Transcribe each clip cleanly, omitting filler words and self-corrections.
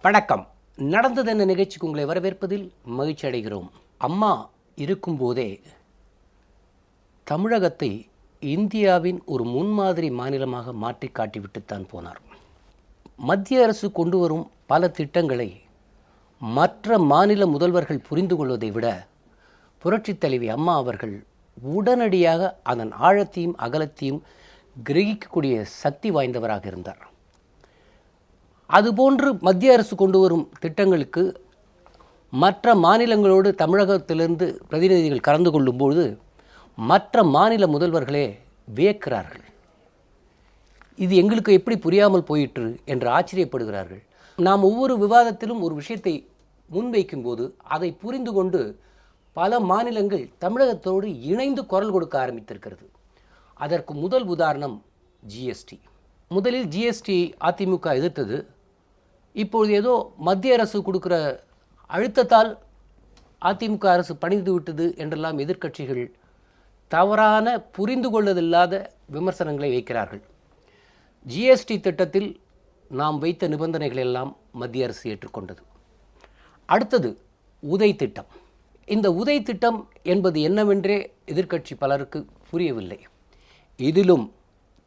வணக்கம். நடந்தது என்ன நிகழ்ச்சிக்கு உங்களை வரவேற்பதில் மகிழ்ச்சி அடைகிறோம். அம்மா இருக்கும்போதே தமிழகத்தை இந்தியாவின் ஒரு முன்மாதிரி மாநிலமாக மாற்றி காட்டிவிட்டுத்தான் போனார். மத்திய அரசு கொண்டு வரும் பல திட்டங்களை மற்ற மாநில முதல்வர்கள் புரிந்து கொள்வதை விட புரட்சித் தலைவி அம்மா அவர்கள் உடனடியாக அதன் ஆழத்தையும் அகலத்தையும் கிரகிக்கக்கூடிய சக்தி வாய்ந்தவராக இருந்தார். அதுபோன்று மத்திய அரசு கொண்டு வரும் திட்டங்களுக்கு மற்ற மாநிலங்களோடு தமிழகத்திலிருந்து பிரதிநிதிகள் கலந்து கொள்ளும்போது மற்ற மாநில முதல்வர்களே வியக்கிறார்கள். இது எங்களுக்கு எப்படி புரியாமல் போயிற்று என்று ஆச்சரியப்படுகிறார்கள். நாம் ஒவ்வொரு விவாதத்திலும் ஒரு விஷயத்தை முன்வைக்கும்போது அதை புரிந்து கொண்டு பல மாநிலங்கள் தமிழகத்தோடு இணைந்து குரல் கொடுக்க ஆரம்பித்திருக்கிறது. அதற்கு முதல் உதாரணம் ஜிஎஸ்டி. முதலில் ஜிஎஸ்டி அதிமுக எதிர்த்தது. இப்பொழுது ஏதோ மத்திய அரசு கொடுக்குற அழுத்தத்தால் அதிமுக அரசு பணிந்து விட்டது என்றெல்லாம் எதிர்க்கட்சிகள் தவறான புரிந்து கொள்ளதில்லாத விமர்சனங்களை வைக்கிறார்கள். ஜிஎஸ்டி திட்டத்தில் நாம் வைத்த நிபந்தனைகள் எல்லாம் மத்திய அரசு ஏற்றுக்கொண்டது. அடுத்தது உதய் திட்டம். இந்த உதய் திட்டம் என்பது என்னவென்றே எதிர்க்கட்சி பலருக்கு புரியவில்லை. இதிலும்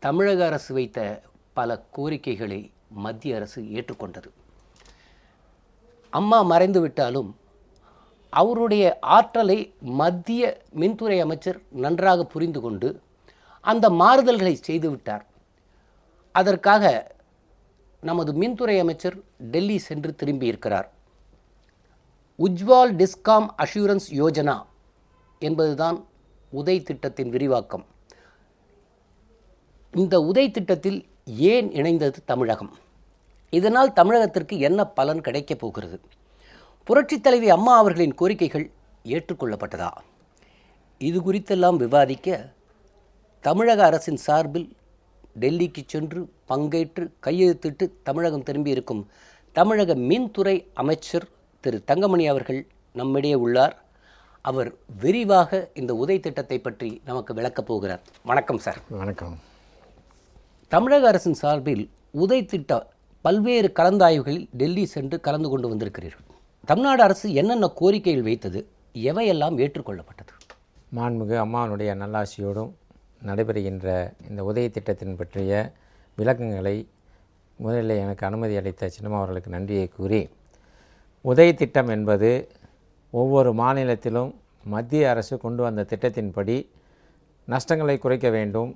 தமிழக அரசு வைத்த பல கோரிக்கைகளை மத்திய அரசு ஏற்றுக்கொண்டது. அம்மா மறைந்து விட்டாலும் அவருடைய ஆற்றலை மத்திய மின்துறை அமைச்சர் நன்றாக புரிந்து கொண்டு அந்த மாறுதல்களை செய்துவிட்டார். அதற்காக நமது மின்துறை அமைச்சர் டெல்லி சென்று திரும்பியிருக்கிறார். உஜ்வால் டிஸ்காம் அஷூரன்ஸ் யோஜனா என்பதுதான் உதய் திட்டத்தின் விரிவாக்கம். இந்த உதய் திட்டத்தில் ஏன் இணைந்தது தமிழகம்? இதனால் தமிழகத்திற்கு என்ன பலன் கிடைக்கப் போகிறது? புரட்சித் தலைவி அம்மா அவர்களின் கோரிக்கைகள் ஏற்றுக்கொள்ளப்பட்டதா? இது குறித்தெல்லாம் விவாதிக்க தமிழக அரசின் சார்பில் டெல்லிக்கு சென்று பங்கேற்று கையெழுத்திட்டு தமிழகம் திரும்பியிருக்கும் தமிழக மின்துறை அமைச்சர் திரு தங்கமணி அவர்கள் நம்மிடையே உள்ளார். அவர் விரிவாக இந்த உதய் திட்டத்தை பற்றி நமக்கு விளக்கப் போகிறார். வணக்கம் சார். வணக்கம். தமிழக அரசின் சார்பில் உதய் திட்ட பல்வேறு கலந்தாய்வுகளில் டெல்லி சென்று கலந்து கொண்டு வந்திருக்கிறீர்கள். தமிழ்நாடு அரசு என்னென்ன கோரிக்கைகள் வைத்தது, எவையெல்லாம் ஏற்றுக்கொள்ளப்பட்டது? மாண்புமிகு அம்மாவனுடைய நல்லாசியோடும் நடைபெறுகின்ற இந்த உதய திட்டத்தின் பற்றிய விளக்கங்களை முதலில் எனக்கு அனுமதி அளித்த சின்னம்மா அவர்களுக்கு நன்றியை கூறி, உதய திட்டம் என்பது ஒவ்வொரு மாநிலத்திலும் மத்திய அரசு கொண்டு வந்த திட்டத்தின்படி நஷ்டங்களை குறைக்க வேண்டும்,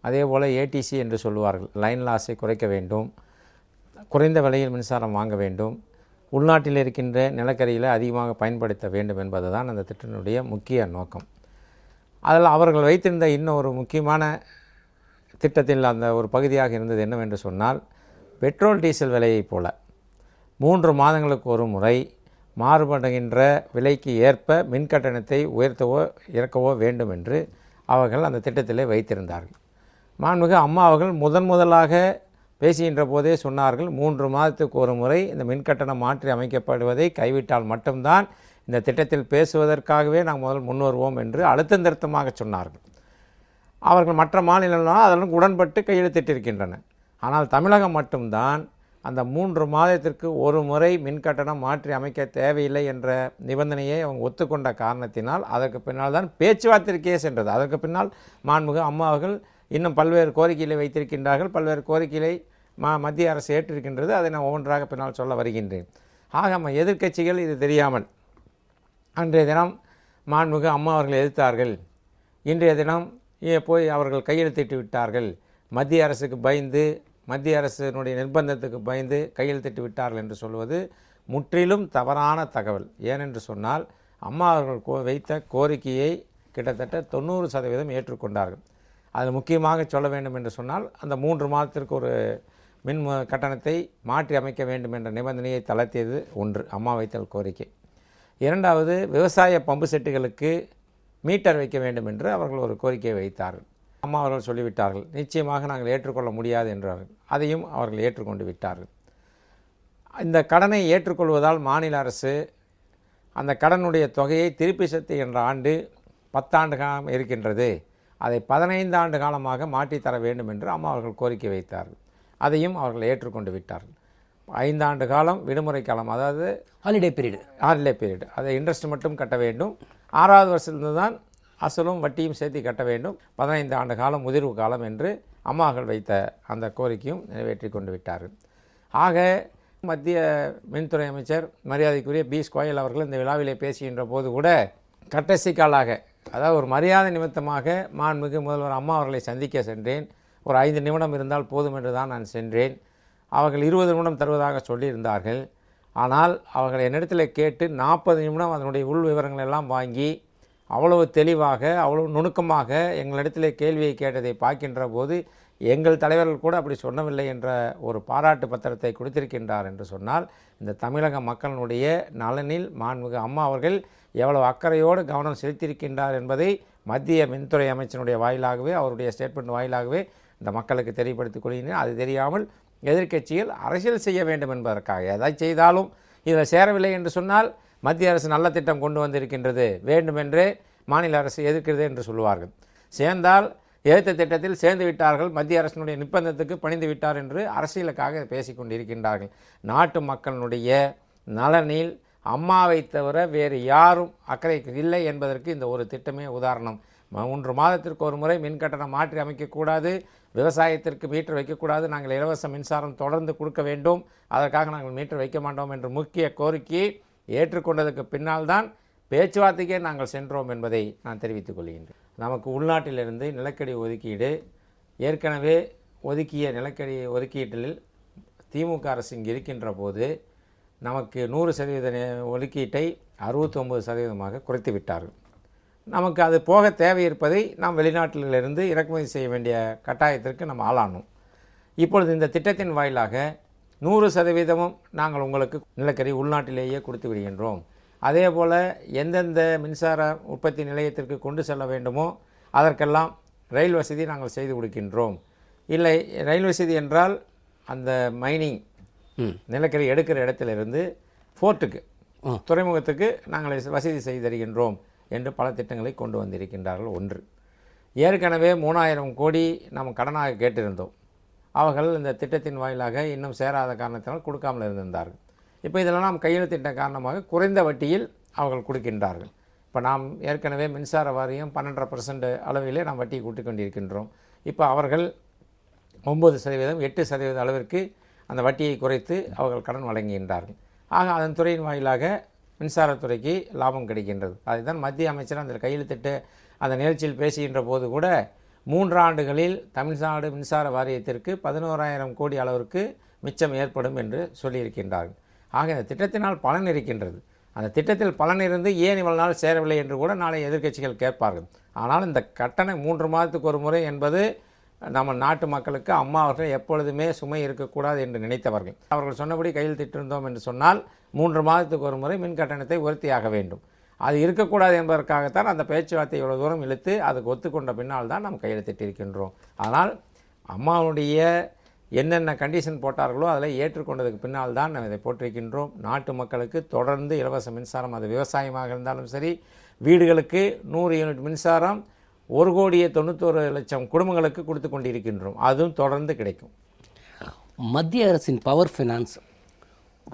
அதேபோல் ஏடிசி என்று சொல்லுவார்கள், லைன் லாஸை குறைக்க வேண்டும், குறைந்த விலையில் மின்சாரம் வாங்க வேண்டும், உள்நாட்டில் இருக்கின்ற நிலக்கரியில் அதிகமாக பயன்படுத்த வேண்டும் என்பது தான் அந்த திட்டத்தினுடைய முக்கிய நோக்கம். அதில் அவர்கள் வைத்திருந்த இன்னும் ஒரு முக்கியமான திட்டத்தில் அந்த ஒரு பகுதியாக இருந்தது என்னவென்று சொன்னால், பெட்ரோல் டீசல் விலையைப் போல 3 மாதங்களுக்கு ஒரு முறை மாறுபடுகின்ற விலைக்கு ஏற்ப மின்கட்டணத்தை உயர்த்தவோ இறக்கவோ வேண்டும் என்று அவர்கள் அந்த திட்டத்திலே வைத்திருந்தார்கள். மாண்புமிகு அம்மா அவர்கள் முதலாக பேசுகின்ற போதே சொன்னார்கள், 3 மாதத்துக்கு ஒரு முறை இந்த மின்கட்டணம் மாற்றி அமைக்கப்படுவதை கைவிட்டால் மட்டும்தான் இந்த திட்டத்தில் பேசுவதற்காகவே நாங்கள் முன் வருவோம் என்று அழுத்தம் திருத்தமாக சொன்னார்கள். அவர்கள் மற்ற மாநிலங்களால் அதற்கு உடன்பட்டு கையெழுத்திட்டிருக்கின்றன. ஆனால் தமிழகம் மட்டும்தான் அந்த 3 மாதத்திற்கு ஒரு முறை மின்கட்டணம் மாற்றி அமைக்க தேவையில்லை என்ற நிபந்தனையை அவங்க ஒத்துக்கொண்ட காரணத்தினால் அதற்கு பின்னால் தான் பேச்சுவார்த்தைக்கே சென்றது. அதற்கு பின்னால் மாண்புமிகு அம்மா அவர்கள் இன்னும் பல்வேறு கோரிக்கைகளை வைத்திருக்கின்றார்கள். பல்வேறு கோரிக்கைகளை மத்திய அரசு ஏற்றிருக்கின்றது. அதை நான் ஒவ்வொன்றாக பின்னால் சொல்ல வருகின்றேன். ஆக எதிர்க்கட்சிகள் இது தெரியாமல் அன்றைய தினம் மாண்புமிகு அம்மா அவர்கள் எதிர்த்தார்கள். இன்றைய தினம் போய் அவர்கள் கையெழுத்திட்டு விட்டார்கள். மத்திய அரசுக்கு பயந்து, மத்திய அரசினுடைய நிர்பந்தத்துக்கு பயந்து கையெழுத்திட்டு விட்டார்கள் என்று சொல்வது முற்றிலும் தவறான தகவல். ஏனென்று சொன்னால், அம்மா அவர்கள் வைத்த கோரிக்கையை கிட்டத்தட்ட 90% ஏற்றுக்கொண்டார்கள். அதில் முக்கியமாக சொல்ல வேண்டும் என்று சொன்னால், அந்த 3 மாதத்திற்கு ஒரு மின் கட்டணத்தை மாற்றி அமைக்க வேண்டும் என்ற நிபந்தனையை தளர்த்தியது ஒன்று, அம்மா வைத்த கோரிக்கை. இரண்டாவது, விவசாய பம்பு செட்டுகளுக்கு மீட்டர் வைக்க வேண்டும் என்று அவர்கள் ஒரு கோரிக்கையை வைத்தார்கள். அம்மா அவர்கள் சொல்லிவிட்டார்கள், நிச்சயமாக நாங்கள் ஏற்றுக்கொள்ள முடியாது என்றார்கள். அதையும் அவர்கள் ஏற்றுக்கொண்டு விட்டார்கள். இந்த கடனை ஏற்றுக்கொள்வதால் மாநில அரசு அந்த கடனுடைய தொகையை திருப்பி செலுத்துகின்ற ஆண்டு 10 ஆண்டு காலம் இருக்கின்றது, அதை 15 ஆண்டு காலமாக மாற்றித்தர வேண்டும் என்று அம்மா அவர்கள் கோரிக்கை வைத்தார்கள். அதையும் அவர்கள் ஏற்றுக்கொண்டு விட்டார்கள். 5 ஆண்டு காலம் விடுமுறை காலம், அதாவது ஹாலிடே பீரியடு, ஹாலிடே பீரியட். அதை இன்ட்ரெஸ்ட் மட்டும் கட்ட வேண்டும். 6வது வருஷத்துலேருந்து தான் அசலும் வட்டியும் சேர்த்து கட்ட வேண்டும். 15 ஆண்டு காலம் முதிர்வு காலம் என்று அம்மாவர்கள் வைத்த அந்த கோரிக்கையும் நிறைவேற்றி கொண்டு விட்டார்கள். ஆக மத்திய மின்துறை அமைச்சர் மரியாதைக்குரிய பீஸ் கோயல் அவர்கள் இந்த விழாவிலே பேசுகின்ற போது கூட கடைசி காலாக, அதாவது ஒரு மரியாதை நிமித்தமாக மாண்புமிகு முதல்வர் அம்மா அவர்களை சந்திக்க சென்றேன். ஒரு 5 நிமிடம் இருந்தால் போதும் என்று தான் நான் சென்றேன். அவர்கள் 20 நிமிடம் தருவதாக சொல்லியிருந்தார்கள். ஆனால் அவர்கள் என்னிடத்தில் கேட்டு 40 நிமிடம் அதனுடைய உள் விவரங்கள் எல்லாம் வாங்கி அவ்வளவு தெளிவாக அவ்வளவு நுணுக்கமாக எங்களிடத்தில் கேள்வியை கேட்டதை பார்க்கின்ற போது எங்கள் தலைவர்கள் கூட அப்படி சொன்னவில்லை என்ற ஒரு பாராட்டு பத்திரத்தை கொடுத்திருக்கின்றார் என்று சொன்னால், இந்த தமிழக மக்களினுடைய நலனில் மாண்புமிகு அம்மா அவர்கள் எவ்வளவு அக்கறையோடு கவனம் செலுத்தியிருக்கின்றார் என்பதை மத்திய மின்துறை அமைச்சனுடைய வாயிலாகவே, அவருடைய ஸ்டேட்மெண்ட் வாயிலாகவே இந்த மக்களுக்கு தெரியப்படுத்திக் கொள்கிறேன். அது தெரியாமல் எதிர்க்கட்சிகள் அரசியல் செய்ய வேண்டும் என்பதற்காக எதை செய்தாலும் இதில் சேரவில்லை என்று சொன்னால் மத்திய அரசு நல்ல திட்டம் கொண்டு வந்திருக்கின்றது, வேண்டுமென்றே மாநில அரசு எதிர்க்கிறது என்று சொல்லுவார்கள். சேர்ந்தால் எதிர்த்த திட்டத்தில் சேர்ந்து விட்டார்கள், மத்திய அரசினுடைய நிர்பந்தத்துக்கு பணிந்து விட்டார் என்று அரசியலுக்காக பேசி கொண்டிருக்கின்றார்கள். நாட்டு மக்களுடைய நலனில் அம்மாவை தவிர வேறு யாரும் அக்கறை இல்லை என்பதற்கு இந்த ஒரு திட்டமே உதாரணம். 3 மாதத்திற்கு ஒரு முறை மின் கட்டணம் மாற்றி அமைக்கக்கூடாது, விவசாயத்திற்கு மீட்டர் வைக்கக்கூடாது, நாங்கள் இலவச மின்சாரம் தொடர்ந்து கொடுக்க வேண்டும், அதற்காக நாங்கள் மீட்டர் வைக்க மாட்டோம் என்ற முக்கிய கோரிக்கையை ஏற்றுக்கொண்டதுக்கு பின்னால் தான் பேச்சுவார்த்தைக்கே நாங்கள் சென்றோம் என்பதை நான் தெரிவித்துக் கொள்கின்றேன். நமக்கு உள்நாட்டிலிருந்து நிலக்கரி ஒதுக்கீடு ஏற்கனவே ஒதுக்கிய நிலக்கரி ஒதுக்கீட்டில் திமுக அரசு இங்கே இருக்கின்ற போது நமக்கு 100% ஒதுக்கீட்டை 69% குறைத்து விட்டார்கள். நமக்கு அது போக தேவை இருப்பதை நாம் வெளிநாட்டிலிருந்து இறக்குமதி செய்ய வேண்டிய கட்டாயத்திற்கு நம்ம ஆளானோம். இப்பொழுது இந்த திட்டத்தின் வாயிலாக 100% நாங்கள் உங்களுக்கு நிலக்கரி உள்நாட்டிலேயே கொடுத்து விடுகின்றோம். அதே போல் எந்தெந்த மின்சார உற்பத்தி நிலையத்திற்கு கொண்டு செல்ல வேண்டுமோ அதற்கெல்லாம் ரயில் வசதி நாங்கள் செய்து கொடுக்கின்றோம். இல்லை, ரயில் வசதி என்றால் அந்த மைனிங் நிலக்கரி எடுக்கிற இடத்திலிருந்து ஃபோர்ட்டுக்கு, துறைமுகத்துக்கு நாங்கள் வசதி செய்து தருகின்றோம் என்று பல திட்டங்களை கொண்டு வந்திருக்கின்றார்கள். ஒன்று, ஏற்கனவே 3000 கோடி நாம் கடனாக கேட்டிருந்தோம். அவர்கள் இந்த திட்டத்தின் வாயிலாக இன்னும் சேராத காரணத்தினால் கொடுக்காமல் இருந்திருந்தார்கள். இப்போ இதெல்லாம் நாம் கையெழுத்திட்ட காரணமாக குறைந்த வட்டியில் அவர்கள் கொடுக்கின்றார்கள். இப்போ நாம் ஏற்கனவே மின்சார வாரியம் 12.5% அளவிலே நாம் வட்டியை கூட்டிக் கொண்டிருக்கின்றோம். இப்போ அவர்கள் 9%, 8% அளவிற்கு அந்த வட்டியை குறைத்து அவர்கள் கடன் வழங்குகின்றார்கள். ஆக அதன் துறையின் வாயிலாக மின்சாரத்துறைக்கு லாபம் கிடைக்கின்றது. அதுதான் மத்திய அமைச்சர் அந்த கையெழுத்திட்டு அந்த நிகழ்ச்சியில் பேசுகின்ற போது கூட 3 ஆண்டுகளில் தமிழ்நாடு மின்சார வாரியத்திற்கு 11,000 கோடி அளவிற்கு மிச்சம் ஏற்படும் என்று சொல்லியிருக்கின்றார்கள். ஆக இந்த திட்டத்தினால் பலன் இருக்கின்றது. அந்த திட்டத்தில் பலன் இருந்து ஏன் இவ்வளவு நாள் சேரவில்லை என்று கூட நாளை எதிர்க்கட்சிகள் கேட்பார்கள். ஆனால் இந்த கட்டணம் 3 மாதத்துக்கு ஒரு முறை என்பது நம்ம நாட்டு மக்களுக்கு அம்மா அவர்கள் எப்பொழுதுமே சுமை இருக்கக்கூடாது என்று நினைத்தவர்கள். அவர்கள் சொன்னபடி கையெழுத்திட்டிருந்தோம் என்று சொன்னால் 3 மாதத்துக்கு ஒரு முறை மின் கட்டணத்தை உயர்த்தியாக வேண்டும். அது இருக்கக்கூடாது என்பதற்காகத்தான் அந்த பேச்சுவார்த்தை இவ்வளோ தூரம் இழுத்து அதுக்கு ஒத்துக்கொண்ட பின்னால் தான் நாம் கையெழுத்திட்டிருக்கின்றோம். ஆனால் அம்மாவுடைய என்னென்ன கண்டிஷன் போட்டார்களோ அதில் ஏற்றுக்கொண்டதுக்கு பின்னால் தான் நாம் இதை போட்டிருக்கின்றோம். நாட்டு மக்களுக்கு தொடர்ந்து இலவச மின்சாரம், அது விவசாயமாக இருந்தாலும் சரி, வீடுகளுக்கு 100 யூனிட் மின்சாரம் 1,91,00,000 குடும்பங்களுக்கு கொடுத்து கொண்டிருக்கின்றோம். அதுவும் தொடர்ந்து கிடைக்கும். மத்திய அரசின் பவர் ஃபைனான்ஸ்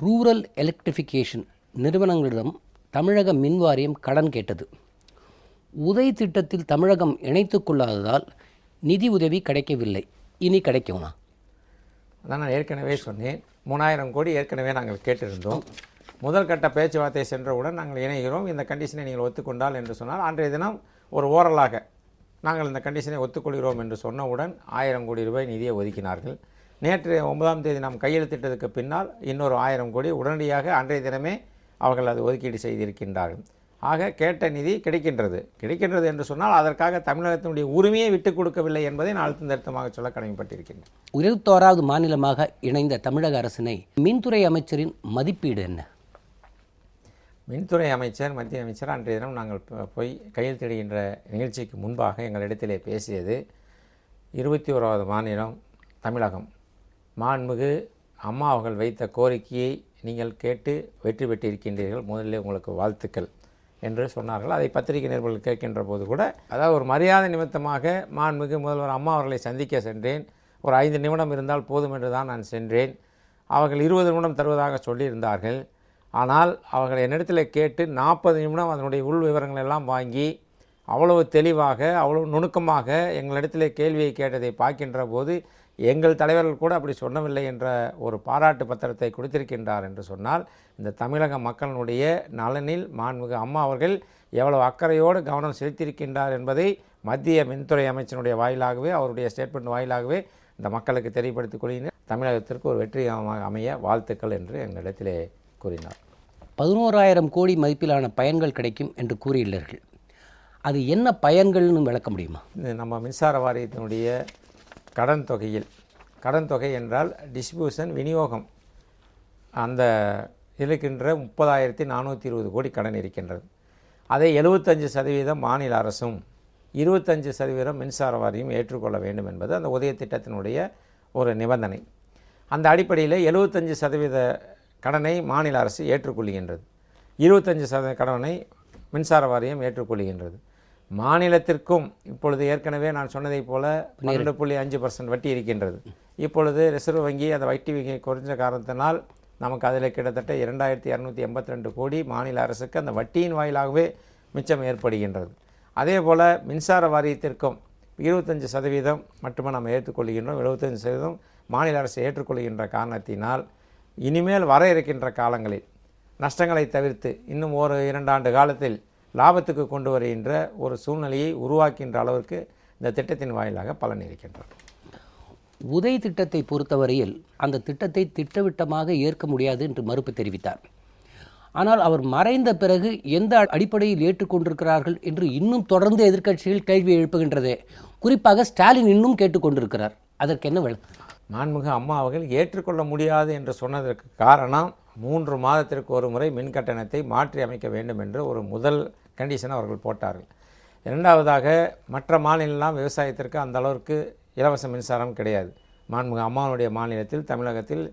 ரூரல் எலக்ட்ரிஃபிகேஷன் நிறுவனங்களிடம் தமிழக மின் வாரியம் கடன் கேட்டது. உதய் திட்டத்தில் தமிழகம் இணைத்து கொள்ளாததால் நிதி உதவி கிடைக்கவில்லை. இனி கிடைக்குமா? அதான் நான் ஏற்கனவே சொன்னேன், 3000 கோடி ஏற்கனவே நாங்கள் கேட்டிருந்தோம். முதல் கட்ட பேச்சுவார்த்தை சென்றவுடன் நாங்கள் இணைகிறோம், இந்த கண்டிஷனை நீங்கள் ஒத்துக்கொண்டால் என்று சொன்னால் அன்றைய தினம் ஒரு ஓரலாக நாங்கள் இந்த கண்டிஷனை ஒத்துக்கொள்கிறோம் என்று சொன்னவுடன் 1000 கோடி ரூபாய் நிதியை ஒதுக்கினார்கள். நேற்று 9ஆம் தேதி நாம் கையெழுத்திட்டதுக்கு பின்னால் இன்னொரு 1000 கோடி உடனடியாக அன்றைய தினமே அவர்கள் அது ஒதுக்கீடு செய்திருக்கின்றார்கள். ஆக கேட்ட நிதி கிடைக்கின்றது என்று சொன்னால் அதற்காக தமிழகத்தினுடைய உரிமையை விட்டுக் கொடுக்கவில்லை என்பதை நான் அழுத்தம் திருத்தமாக சொல்ல கடமைப்பட்டிருக்கின்றேன். 21வது மாநிலமாக இணைந்த தமிழக அரசினை மின்துறை அமைச்சரின் மதிப்பீடு என்ன? மின்துறை அமைச்சர், மத்திய அமைச்சர் அன்றைய தினம் நாங்கள் போய் கையெழுத்திடுகின்ற நிகழ்ச்சிக்கு முன்பாக எங்களிடத்திலே பேசியது, 21வது மாநிலம் தமிழகம், மாண்புமிகு அம்மா அவர்கள் வைத்த கோரிக்கையை நீங்கள் கேட்டு வெற்றி பெற்றிருக்கின்றீர்கள், முதலில் உங்களுக்கு வாழ்த்துக்கள் என்று சொன்னார்கள். அதை பத்திரிகை நிருபர்கள் கேட்கின்ற போது கூட, அதாவது ஒரு மரியாதை நிமித்தமாக மாண்புமிகு முதல்வர் அம்மா அவர்களை சந்திக்க சென்றேன், ஒரு 5 நிமிடம் இருந்தால் போதும் என்று தான் நான் சென்றேன். அவர்கள் 20 நிமிடம் தருவதாக சொல்லியிருந்தார்கள். ஆனால் அவர்கள் என்னிடத்தில் கேட்டு 40 நிமிடம் அதனுடைய உள் விவரங்கள் எல்லாம் வாங்கி அவ்வளவு தெளிவாக அவ்வளவு நுணுக்கமாக எங்களிடத்தில் கேள்வியை கேட்டதை பார்க்கின்ற போது எங்கள் தலைவர்கள் கூட அப்படி சொன்னவில்லை என்ற ஒரு பாராட்டு பத்திரத்தை கொடுத்திருக்கின்றார் என்று சொன்னால் இந்த தமிழக மக்களுடைய நலனில் மாண்புமிகு அம்மா அவர்கள் எவ்வளவு அக்கறையோடு கவனம் செலுத்தியிருக்கின்றார் என்பதை மத்திய மின்துறை அமைச்சனுடைய வாயிலாகவே அவருடைய ஸ்டேட்மெண்ட் வாயிலாகவே இந்த மக்களுக்கு தெரியப்படுத்திக் கொள்கிறேன். தமிழகத்திற்கு ஒரு வெற்றிகரமாக அமைய வாழ்த்துக்கள் என்று எங்களிடத்திலே கூறினார். 11,000 கோடி மதிப்பிலான பயன்கள் கிடைக்கும் என்று கூறியுள்ளார்கள். அது என்ன பயன்கள்னு விளக்க முடியுமா? நம்ம மின்சார வாரியத்தினுடைய கடன் தொகை என்றால் டிஸ்ட்ரிபியூஷன் விநியோகம் அந்த இருக்கின்ற 30,420 கோடி கடன் இருக்கின்றது. அதை 75% மாநில அரசும் 25% மின்சார வாரியம் ஏற்றுக்கொள்ள வேண்டும் என்பது அந்த உதய திட்டத்தினுடைய ஒரு நிபந்தனை. அந்த அடிப்படையில் 75% கடனை மாநில அரசு ஏற்றுக்கொள்கின்றது, 25% கடனை மின்சார வாரியம் ஏற்றுக்கொள்கின்றது. மாநிலத்திற்கும் இப்பொழுது ஏற்கனவே நான் சொன்னதைப் போல 12.5% வட்டி இருக்கின்றது. இப்பொழுது ரிசர்வ் வங்கி அந்த வட்டி வங்கி குறைஞ்ச காரணத்தினால் நமக்கு அதில் கிட்டத்தட்ட 2,282 கோடி மாநில அரசுக்கு அந்த வட்டியின் வாயிலாகவே மிச்சம் ஏற்படுகின்றது. அதே போல் மின்சார வாரியத்திற்கும் 25% மட்டுமே நம்ம ஏற்றுக்கொள்கின்றோம், 75% மாநில அரசு ஏற்றுக்கொள்கின்ற காரணத்தினால் இனிமேல் வர இருக்கின்ற காலங்களில் நஷ்டங்களை தவிர்த்து இன்னும் 1-2 ஆண்டு காலத்தில் லாபத்துக்கு கொண்டு வருகின்ற ஒரு சூழ்நிலையை உருவாக்கின்ற அளவிற்கு இந்த திட்டத்தின் வாயிலாக பலன் இருக்கின்றது. உதய் திட்டத்தை பொறுத்தவரையில் அந்த திட்டத்தை திட்டவட்டமாக ஏற்க முடியாது என்று மறுப்பு தெரிவித்தார். ஆனால் அவர் மறைந்த பிறகு எந்த அடிப்படையில் ஏற்றுக்கொண்டிருக்கிறார்கள் என்று இன்னும் தொடர்ந்து எதிர்க்கட்சிகள் கேள்வி எழுப்புகின்றது. குறிப்பாக ஸ்டாலின் இன்னும் கேட்டுக்கொண்டிருக்கிறார். அதற்கு என்ன விளக்கம்? மாண்புமிகு அம்மா அவர்கள் ஏற்றுக்கொள்ள முடியாது என்று சொன்னதற்கு காரணம் 3 மாதத்திற்கு ஒரு முறை மின் கட்டணத்தை மாற்றி அமைக்க வேண்டும் என்று ஒரு முதல் கண்டிஷனை அவர்கள் போட்டார்கள். இரண்டாவதாக மற்ற மாநிலெல்லாம் விவசாயத்திற்கு அந்த அளவிற்கு இலவச மின்சாரம் கிடையாது. மாண்புமிகு அம்மாவுடைய மாநிலத்தில் தமிழகத்தில்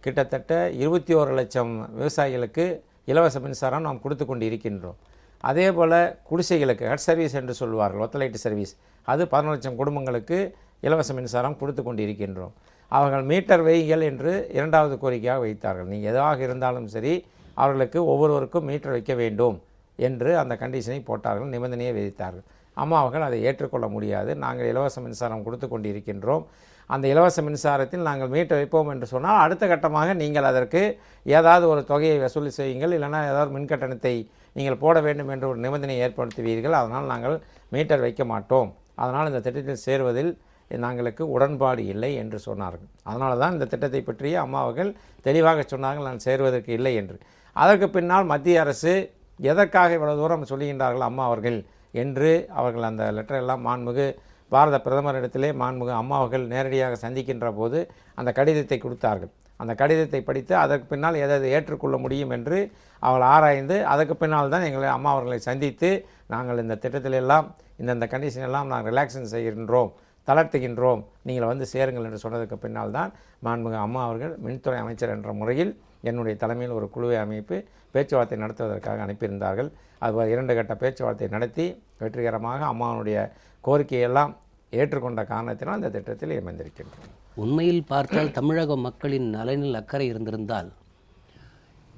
கிட்டத்தட்ட 21 லட்சம் விவசாயிகளுக்கு இலவச மின்சாரம் நாம் கொடுத்து கொண்டு இருக்கின்றோம். அதே போல் குடிசைகளுக்கு ஹெட் சர்வீஸ் என்று சொல்வார்கள், ஒத்தலைட்டு சர்வீஸ், அது 11 லட்சம் குடும்பங்களுக்கு இலவச மின்சாரம் கொடுத்து கொண்டு இருக்கின்றோம். அவர்கள் மீட்டர் வைகள் என்று 2வது கோரிக்கையாக வைத்தார்கள். நீங்கள் எதாக இருந்தாலும் சரி அவர்களுக்கு ஒவ்வொருவருக்கும் மீட்டர் வைக்க வேண்டும் என்று அந்த கண்டிஷனை போட்டார்கள், நிபந்தனையை விதித்தார்கள். அம்மா அவர்கள் அதை ஏற்றுக்கொள்ள முடியாது, நாங்கள் இலவச மின்சாரம் கொடுத்து கொண்டு இருக்கின்றோம், அந்த இலவச மின்சாரத்தில் நாங்கள் மீட்டர் வைப்போம் என்று சொன்னால் அடுத்த கட்டமாக நீங்கள் அதற்கு ஏதாவது ஒரு தொகையை வசூல் செய்யுங்கள், இல்லைனா ஏதாவது மின் கட்டணத்தை நீங்கள் போட வேண்டும் என்று ஒரு நிபந்தனை ஏற்படுத்துவீர்கள், அதனால் நாங்கள் மீட்டர் வைக்க மாட்டோம், அதனால் இந்த திட்டத்தில் சேருவதில் நாங்களுக்கு உடன்பாடு இல்லை என்று சொன்னார்கள். அதனால தான் இந்த திட்டத்தை பற்றிய அம்மா அவர்கள் தெளிவாக சொன்னார்கள், நான் சேருவதற்கு இல்லை என்று. அதற்கு பின்னால் மத்திய அரசு எதற்காக இவ்வளவு தூரம் சொல்லுகின்றார்கள் அம்மா அவர்கள் என்று அவர்கள் அந்த லெட்டர் எல்லாம் மாண்புமிகு பாரத பிரதமரிடத்திலே மாண்புமிகு அம்மா அவர்கள் நேரடியாக சந்திக்கின்ற போது அந்த கடிதத்தை கொடுத்தார்கள். அந்த கடிதத்தை படித்து அதற்கு பின்னால் எதை ஏற்றுக்கொள்ள முடியும் என்று அவர்கள் ஆராய்ந்து அதற்கு பின்னால் தான் எங்களை அம்மா அவர்களை சந்தித்து நாங்கள் இந்த திட்டத்திலெல்லாம் இந்த கண்டிஷன் எல்லாம் நாங்கள் ரிலாக்ஸேஷன் செய்கின்றோம், தளர்த்துகின்றோம், நீங்கள் வந்து சேருங்கள் என்று சொன்னதுக்கு பின்னால் தான் மாண்புமிகு அம்மா அவர்கள் மின்துறை அமைச்சர் என்ற முறையில் என்னுடைய தலைமையில் ஒரு குழுவை அமைப்பு பேச்சுவார்த்தை நடத்துவதற்காக அனுப்பியிருந்தார்கள். அதுபோல் 2 கட்ட பேச்சுவார்த்தை நடத்தி வெற்றிகரமாக அம்மாவுடைய கோரிக்கையெல்லாம் ஏற்றுக்கொண்ட காரணத்தினால் இந்த திட்டத்தில் இணைந்திருக்கின்றோம். உண்மையில் பார்த்தால் தமிழக மக்களின் நலனில் அக்கறை இருந்திருந்தால்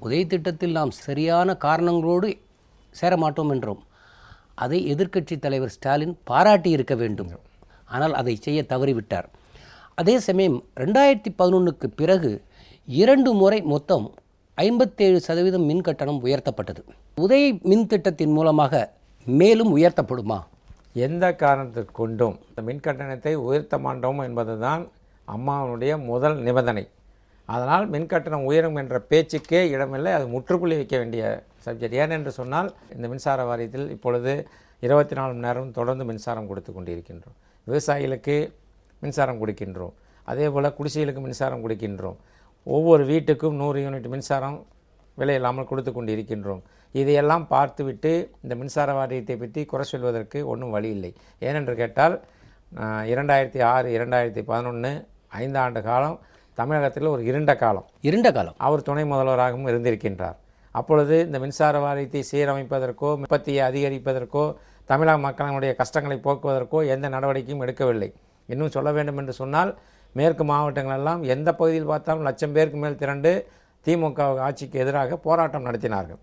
உதய் திட்டத்தில் நாம் சரியான காரணங்களோடு சேரமாட்டோம் என்றோம். அதை எதிர்க்கட்சி தலைவர் ஸ்டாலின் பாராட்டி இருக்க வேண்டும். ஆனால் அதை செய்ய தவறிவிட்டார். அதே சமயம் 2011க்கு பிறகு 2 முறை மொத்தம் 57% மின் கட்டணம் உயர்த்தப்பட்டது. உதய் மின் திட்டத்தின் மூலமாக மேலும் உயர்த்தப்படுமா? எந்த காரணத்திற்கு கொண்டும் இந்த மின் கட்டணத்தை உயர்த்த மாட்டோம் என்பதுதான் அம்மாவுடைய முதல் நிபந்தனை. அதனால் மின் கட்டணம் உயரும் என்ற பேச்சுக்கே இடமில்லை, அது முற்றுப்புள்ளி வைக்க வேண்டிய சப்ஜெக்ட். ஏனென்று சொன்னால் இந்த மின்சார வாரியத்தில் இப்பொழுது 24 மணி நேரம் தொடர்ந்து மின்சாரம் கொடுத்து கொண்டிருக்கின்றோம். விவசாயிகளுக்கு மின்சாரம் கொடுக்கின்றோம், அதே போல் குடிசைகளுக்கு மின்சாரம் கொடுக்கின்றோம், ஒவ்வொரு வீட்டுக்கும் 100 யூனிட் மின்சாரம் விலை இல்லாமல் கொடுத்து கொண்டு இருக்கின்றோம். இதையெல்லாம் பார்த்துவிட்டு இந்த மின்சார வாரியத்தை பற்றி குறை சொல்வதற்கு ஒன்றும் வழி இல்லை. ஏனென்று கேட்டால் 2006, 2011 5 ஆண்டு காலம் தமிழகத்தில் ஒரு இருண்ட காலம். அவர் துணை முதல்வராகவும் இருந்திருக்கின்றார். அப்பொழுது இந்த மின்சார வாரியத்தை சீரமைப்பதற்கோ உற்பத்தியை அதிகரிப்பதற்கோ தமிழக மக்களுடைய கஷ்டங்களை போக்குவதற்கோ எந்த நடவடிக்கையும் எடுக்கவில்லை. இன்னும் சொல்ல வேண்டும் என்று சொன்னால் மேற்கு மாவட்டங்களெல்லாம் எந்த பகுதியில் பார்த்தாலும் லட்சம் பேருக்கு மேல் திரண்டு திமுக ஆட்சிக்கு எதிராக போராட்டம் நடத்தினார்கள்.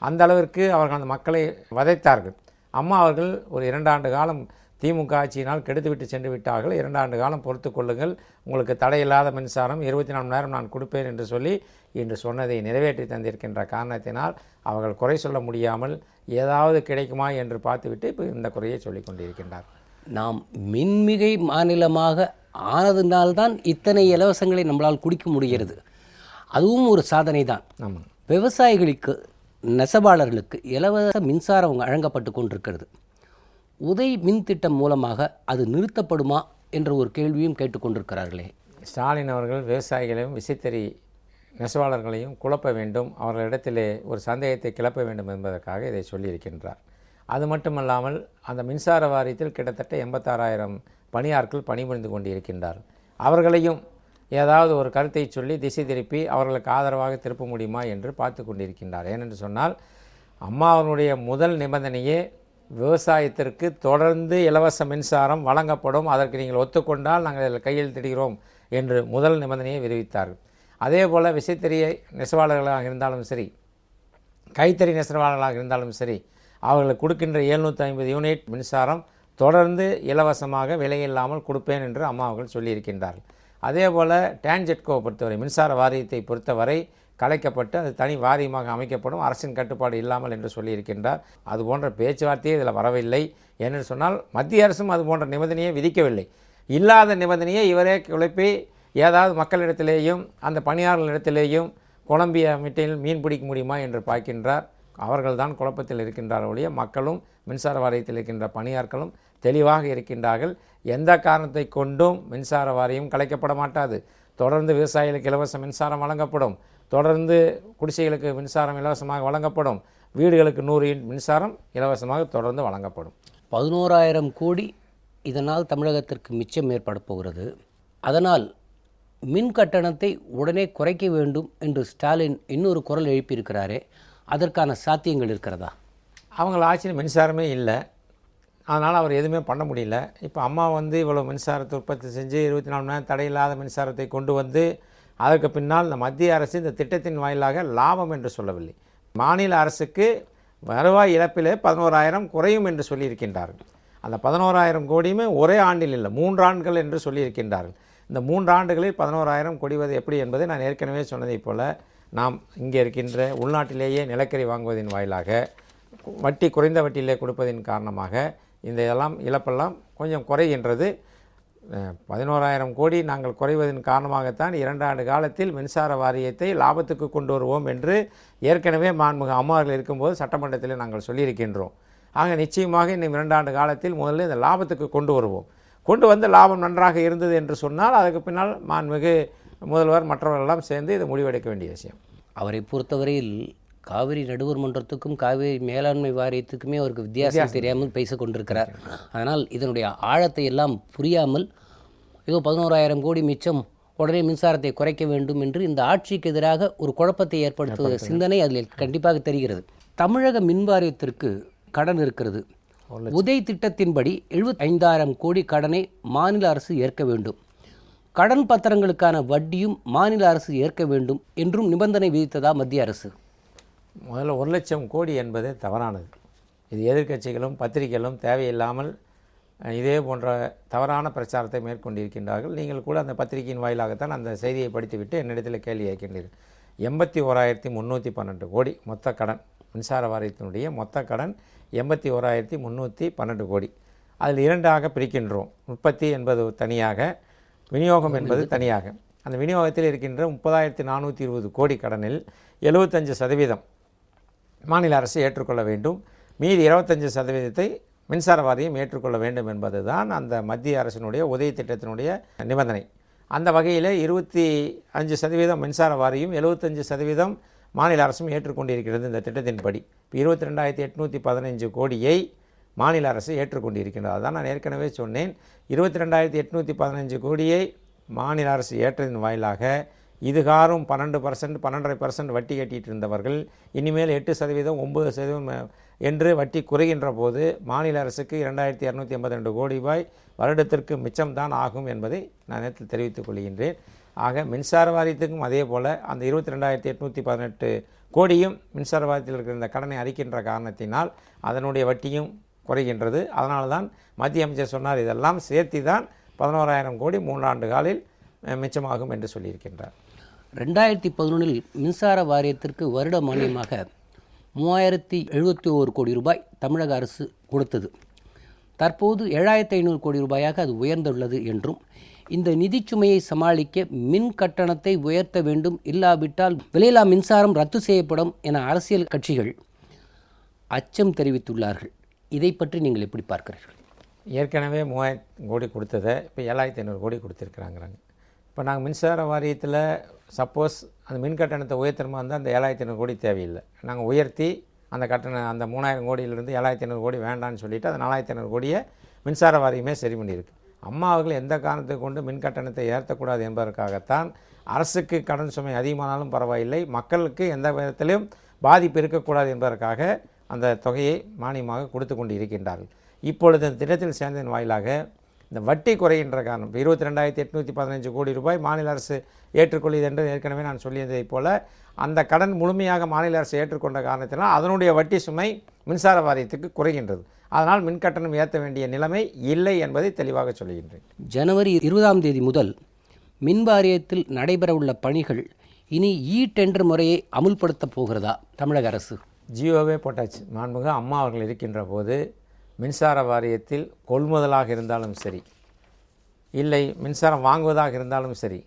அந்த அளவிற்கு அவர்கள் அந்த மக்களை வதைத்தார்கள். அம்மா அவர்கள் ஒரு 2 ஆண்டு காலம் திமுக ஆட்சியினால் கெடுத்துவிட்டு சென்று விட்டார்கள். 2 ஆண்டு காலம் பொறுத்து கொள்ளுங்கள், உங்களுக்கு தடையில்லாத மின்சாரம் 24 மணி நேரம் நான் கொடுப்பேன் என்று சொல்லி இன்று சொன்னதை நிறைவேற்றி தந்திருக்கின்ற காரணத்தினால் அவர்கள் குறை சொல்ல முடியாமல் ஏதாவது கிடைக்குமா என்று பார்த்துவிட்டு இப்போ இந்த குறையை சொல்லிக் கொண்டிருக்கின்றார். நாம் மின்மிகை மாநிலமாக ஆனதினால்தான் இத்தனை இலவசங்களை நம்மளால் குடிக்க முடிகிறது. அதுவும் ஒரு சாதனை தான். ஆமாம். விவசாயிகளுக்கு, நெசவாளர்களுக்கு இலவச மின்சாரம் வழங்கப்பட்டு கொண்டிருக்கிறது. உதய் மின் திட்டம் மூலமாக அது நிறுத்தப்படுமா என்ற ஒரு கேள்வியும் கேட்டுக்கொண்டிருக்கிறார்களே. ஸ்டாலின் அவர்கள் விவசாயிகளையும் விசைத்தறி நெசவாளர்களையும் குழப்ப வேண்டும், அவர்களிடத்திலே ஒரு சந்தேகத்தை கிளப்ப வேண்டும் என்பதற்காக இதை சொல்லியிருக்கின்றார். அது மட்டுமல்லாமல் அந்த மின்சார வாரியத்தில் கிட்டத்தட்ட 86,000 பணியாட்கள் பணிபுரிந்து கொண்டிருக்கின்றார். அவர்களையும் ஏதாவது ஒரு கருத்தை சொல்லி திசை திருப்பி அவர்களுக்கு ஆதரவாக திருப்ப முடியுமா என்று பார்த்து கொண்டிருக்கின்றார். ஏனென்று சொன்னால் அம்மா அவர்களுடைய முதல் நிபந்தனையே விவசாயத்திற்கு தொடர்ந்து இலவச மின்சாரம் வழங்கப்படும், அதற்கு நீங்கள் ஒத்துக்கொண்டால் நாங்கள் இதில் கையெழுத்திடுகிறோம் என்று முதல் நிபந்தனையை விரிவித்தார்கள். அதே போல் விசைத்தறி நெசவாளர்களாக இருந்தாலும் சரி, கைத்தறி நெசவாளர்களாக இருந்தாலும் சரி, அவர்களுக்கு கொடுக்கின்ற 750 யூனிட் மின்சாரம் தொடர்ந்து இலவசமாக விலையில்லாமல் கொடுப்பேன் என்று அம்மா அவர்கள் சொல்லியிருக்கின்றார்கள். அதே போல் டான்ஜெட்கோ பொறுத்தவரை, மின்சார வாரியத்தை பொறுத்தவரை கலைக்கப்பட்டு அது தனி வாரியமாக அமைக்கப்படும், அரசின் கட்டுப்பாடு இல்லாமல் என்று சொல்லியிருக்கின்றார். அது போன்ற பேச்சுவார்த்தையே இதில் வரவில்லை. ஏனென்று சொன்னால் மத்திய அரசும் அது போன்ற நிபந்தனையை விதிக்கவில்லை. இல்லாத நிபந்தனையை இவரே குழப்பி ஏதாவது மக்களிடத்திலேயும் அந்த பணியாளர்களிடத்திலேயும் கொலம்பியா மீட்டில் மீன் பிடிக்க முடியுமா என்று பார்க்கின்றார். அவர்கள்தான் குழப்பத்தில் இருக்கின்றார் ஒழிய மக்களும் மின்சார வாரியத்தில் இருக்கின்ற பணியாட்களும் தெளிவாக இருக்கின்றார்கள். எந்த காரணத்தை கொண்டும் மின்சார வாரியம் கலைக்கப்பட மாட்டாது. தொடர்ந்து விவசாயிகளுக்கு இலவச மின்சாரம் வழங்கப்படும், தொடர்ந்து குடிசைகளுக்கு மின்சாரம் இலவசமாக வழங்கப்படும், வீடுகளுக்கு 100 யூனிட் மின்சாரம் இலவசமாக தொடர்ந்து வழங்கப்படும். 11,000 கோடி இதனால் தமிழகத்திற்கு மிச்சம் ஏற்பட போகிறது. அதனால் மின் கட்டணத்தை உடனே குறைக்க வேண்டும் என்று ஸ்டாலின் இன்னொரு குரல் எழுப்பியிருக்கிறாரே, அதற்கான சாத்தியங்கள் இருக்கிறதா? அவங்கள ஆட்சியில் மின்சாரமே இல்லை, அதனால் அவர் எதுவுமே பண்ண முடியல. இப்போ அம்மா இவ்வளோ மின்சாரத்தை உற்பத்தி செஞ்சு 24 மணி நேரம் தடையில்லாத மின்சாரத்தை கொண்டு வந்து அதற்கு பின்னால் இந்த மத்திய அரசு இந்த திட்டத்தின் வாயிலாக லாபம் என்று சொல்லவில்லை. மாநில அரசுக்கு வருவாய் இழப்பிலே 11,000 குறையும் என்று சொல்லியிருக்கின்றார்கள். அந்த 11,000 கோடியுமே ஒரே ஆண்டில் இல்லை, 3 ஆண்டுகள் என்று சொல்லியிருக்கின்றார்கள். இந்த 3 ஆண்டுகளில் 11,000 கொடிவது எப்படி என்பதை நான் ஏற்கனவே சொன்னதைப் போல நாம் இங்கே இருக்கின்ற உள்நாட்டிலேயே நிலக்கரி வாங்குவதன் வாயிலாக வட்டி குறைந்த வட்டியிலே கொடுப்பதின் காரணமாக இந்த இழப்பெல்லாம் கொஞ்சம் குறைகின்றது. 11,000 கோடி நாங்கள் குறைவதன் காரணமாகத்தான் 2 ஆண்டு காலத்தில் மின்சார வாரியத்தை லாபத்துக்கு கொண்டு வருவோம் என்று ஏற்கனவே மாண்புமிகு அம்மாவர்கள் இருக்கும்போது சட்டமன்றத்தில் நாங்கள் சொல்லியிருக்கின்றோம். ஆக நிச்சயமாக இன்னும் 2 ஆண்டு காலத்தில் முதல்ல இந்த லாபத்துக்கு கொண்டு வருவோம். கொண்டு வந்து லாபம் நன்றாக இருந்தது என்று சொன்னால் அதுக்கு பின்னால் மாண்புமிகு முதல்வர் மற்றவர்களெல்லாம் சேர்ந்து இதை முடிவெடுக்க வேண்டிய விஷயம். அவரை பொறுத்தவரையில் காவிரி நடுவர் மன்றத்துக்கும் காவிரி மேலாண்மை வாரியத்துக்குமே அவருக்கு வித்தியாசம் தெரியாமல் பேசிக் கொண்டிருக்கிறார். அதனால் இதனுடைய ஆழத்தை எல்லாம் புரியாமல் ஏதோ 11,000 கோடி மிச்சம், உடனே மின்சாரத்தை குறைக்க வேண்டும் என்று இந்த ஆட்சிக்கு எதிராக ஒரு குழப்பத்தை ஏற்படுத்துவ சிந்தனை அதில் கண்டிப்பாக தெரிகிறது. தமிழக மின் வாரியத்திற்கு கடன் இருக்கிறது. உதய் திட்டத்தின்படி 75,000 கோடி கடனை மாநில அரசு ஏற்க வேண்டும். கடன் பத்திரங்களுக்கான வட்டியும் மாநில அரசு ஏற்க வேண்டும் என்றும் நிபந்தனை விதித்ததா மத்திய அரசு? முதல்ல 1,00,000 கோடி என்பது தவறானது. இது எதிர்க்கட்சிகளும் பத்திரிகைகளும் தேவையில்லாமல் இதே போன்ற தவறான பிரச்சாரத்தை மேற்கொண்டிருக்கின்றார்கள். நீங்கள் கூட அந்த பத்திரிகையின் வாயிலாகத்தான் அந்த செய்தியை படித்துவிட்டு என்னிடத்தில் கேள்வி கேட்கின்றீர்கள். 81,312 கோடி மொத்த கடன், மின்சார வாரியத்தினுடைய மொத்த கடன் 81,312 கோடி. அதில் 2ஆக பிரிக்கின்றோம். உற்பத்தி என்பது தனியாக, விநியோகம் என்பது தனியாக. அந்த விநியோகத்தில் இருக்கின்ற 30,420 கோடி கடனில் 75% மாநில அரசு ஏற்றுக்கொள்ள வேண்டும், மீதி 25% மின்சார வாரியம் ஏற்றுக்கொள்ள வேண்டும் என்பது தான் அந்த மத்திய அரசினுடைய உதவி திட்டத்தினுடைய நிபந்தனை. அந்த வகையில் 25% மின்சார வாரியம், 75% மாநில அரசும் ஏற்றுக்கொண்டிருக்கிறது இந்த திட்டத்தின்படி. இப்போ 22,815 கோடியை மாநில அரசு ஏற்றுக்கொண்டிருக்கின்றது. அதான் நான் ஏற்கனவே சொன்னேன், 22,815 கோடியை மாநில அரசு ஏற்றதின் வாயிலாக இதுகாரும் 12%, 12.5% வட்டி கட்டிட்டு இருந்தவர்கள் இனிமேல் 8%, 9% என்று வட்டி குறைகின்ற போது மாநில அரசுக்கு 2282 கோடி ரூபாய் வருடத்திற்கு மிச்சம்தான் ஆகும் என்பதை நான் நேற்று தெரிவித்துக் கொள்கின்றேன். ஆக மின்சார வாரியத்துக்கும் அதே போல் அந்த 22,818 கோடியும் மின்சார வாரியத்தில் இருக்கிற இந்த கடனை அளிக்கின்ற காரணத்தினால் அதனுடைய வட்டியும் குறைகின்றது. அதனால தான் மத்திய அமைச்சர் சொன்னார், இதெல்லாம் சேர்த்து தான் 11,000 கோடி 3 ஆண்டு காலில் மிச்சமாகும் என்று சொல்லியிருக்கின்றார். 2011 மின்சார வாரியத்திற்கு வருட மானியமாக 3071 கோடி ரூபாய் தமிழக அரசு கொடுத்தது. தற்போது 7,500 கோடி ரூபாயாக அது உயர்ந்துள்ளது என்றும், இந்த நிதிச்சுமையை சமாளிக்க மின் கட்டணத்தை உயர்த்த வேண்டும், இல்லாவிட்டால் விலையில்லா மின்சாரம் ரத்து செய்யப்படும் என அரசியல் கட்சிகள் அச்சம் தெரிவித்துள்ளார்கள். இதை பற்றி நீங்கள் எப்படி பார்க்கிறீர்கள்? ஏற்கனவே 3000 கோடி கொடுத்ததை இப்போ 7,500 கோடி கொடுத்துருக்குறாங்கிறாங்க. இப்போ நாங்கள் மின்சார வாரியத்தில் சப்போஸ் அந்த மின் கட்டணத்தை உயர்த்தணுமா இருந்தால் அந்த 7,500 கோடி தேவையில்லை. நாங்கள் உயர்த்தி அந்த கட்டணம் அந்த 3,000 கோடியிலிருந்து 7,500 கோடி வேண்டான்னு சொல்லிவிட்டு அந்த 4,500 கோடியை மின்சார வாரியமே சரி பண்ணியிருக்கு. அம்மா அவர்கள் எந்த காரணத்தை கொண்டு மின் கட்டணத்தை ஏற்றக்கூடாது என்பதற்காகத்தான் அரசுக்கு கடன் சுமை அதிகமானாலும் பரவாயில்லை, மக்களுக்கு எந்த விதத்திலும் பாதிப்பு இருக்கக்கூடாது என்பதற்காக அந்த தொகையை மானியமாக கொடுத்து கொண்டு இருக்கின்றார்கள். இப்பொழுது இந்த திட்டத்தில் சேர்ந்ததன் வாயிலாக இந்த வட்டி குறைகின்ற காரணம் 22,815 கோடி ரூபாய் மாநில அரசு ஏற்றுக்கொள்ளுது என்று ஏற்கனவே நான் சொல்லியதைப் போல அந்த கடன் முழுமையாக மாநில அரசு ஏற்றுக்கொண்ட காரணத்தினால் அதனுடைய வட்டி சுமை மின்சார வாரியத்துக்கு குறைகின்றது. அதனால் மின்கட்டணம் ஏற்ற வேண்டிய நிலைமை இல்லை என்பதை தெளிவாக சொல்கின்றேன். ஜனவரி 20 முதல் மின் வாரியத்தில் நடைபெறவுள்ள பணிகள் இனி டெண்டர் முறையை அமுல்படுத்தப் போகிறதா தமிழக அரசு? ஜியோவே போட்டாச்சு. மாண்புமிகு அம்மா அவர்கள் இருக்கின்ற போது மின்சார வாரியத்தில் கொள்முதலாக இருந்தாலும் சரி, இல்லை மின்சாரம் வாங்குவதாக இருந்தாலும் சரி,